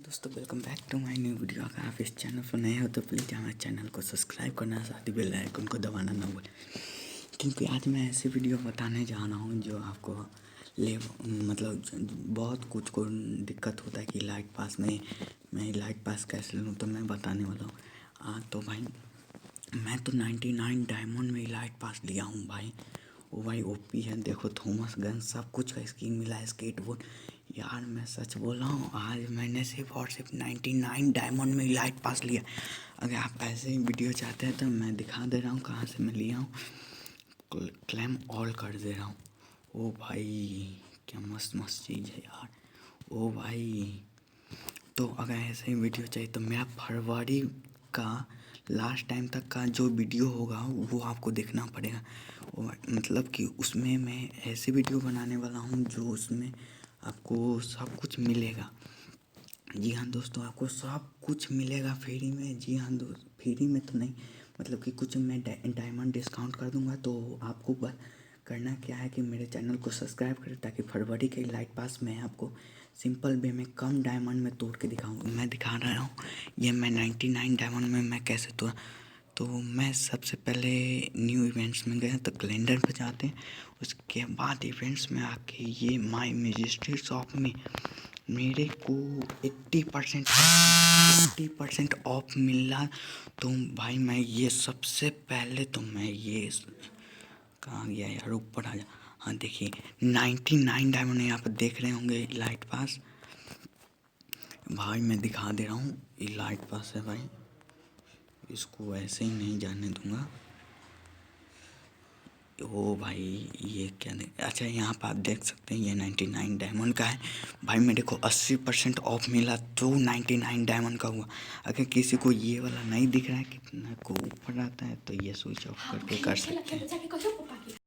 दोस्तों welcome back to my new video. अगर आप इस चैनल पर नए हो तो प्लीज़ हमारे चैनल को सब्सक्राइब करना, साथ ही बेल आइकन को दबाना ना भूलें, क्योंकि आज मैं ऐसी वीडियो बताने जा रहा हूँ जो आपको ले मतलब बहुत कुछ को दिक्कत होता है कि लाइट पास में मैं लाइट पास कैसे लूँ, तो मैं बताने वाला हूँ। तो भाई मैं तो 99 डायमंड में ही लाइट पास लिया हूँ भाई। वो भाई ओपी है, देखो थॉमस गन सब कुछ का स्किन मिला है, स्केटबोर्ड। यार मैं सच बोल रहा हूँ, आज मैंने सिर्फ और सिर्फ 99 डायमंड में ही लाइट पास लिया। अगर आप ऐसे ही वीडियो चाहते हैं तो मैं दिखा दे रहा हूँ कहाँ से मैं लिया हूँ, क्लेम ऑल कर दे रहा हूँ। ओ भाई क्या मस्त मस्त चीज़ है यार। ओ भाई तो अगर ऐसे ही वीडियो चाहिए तो मेरा फरवरी का लास्ट टाइम तक का जो वीडियो होगा वो आपको देखना पड़ेगा। मतलब कि उसमें मैं ऐसी वीडियो बनाने वाला हूँ जो उसमें आपको सब कुछ मिलेगा। जी हाँ दोस्तों, आपको सब कुछ मिलेगा फ्री में। जी हाँ दोस्त, फ्री में तो नहीं, मतलब कि कुछ मैं डायमंड डिस्काउंट कर दूंगा। तो आपको बस करना क्या है कि मेरे चैनल को सब्सक्राइब करें, ताकि फरवरी के लाइट पास में आपको सिंपल वे में कम डायमंड में तोड़ के दिखाऊँ। मैं दिखा रहा हूँ ये मैं 99 डायमंड में मैं कैसे तोड़ा। तो मैं सबसे पहले न्यू इवेंट्स में गया तो कैलेंडर पर जाते हैं, उसके बाद इवेंट्स में आके ये माई मैजेस्टी शॉप में मेरे को 80% ऑफ मिला। तो भाई मैं ये सबसे पहले तो मैं ये कहाँ गया यार, ऊपर आ जा। हाँ देखिए 99 डायमंड यहाँ पर देख रहे होंगे लाइट पास। भाई मैं दिखा दे रहा हूँ, ये लाइट पास है भाई, इसको ऐसे ही नहीं जाने दूंगा। ओ भाई ये क्या अच्छा यहाँ पर आप देख सकते हैं ये 99 डायमंड का है। भाई मेरे को 80% ऑफ मिला तो 99 डायमंड का हुआ। अगर किसी को ये वाला नहीं दिख रहा है कितना को ऊपर आता है तो ये स्विच ऑफ करके कर सकते हैं।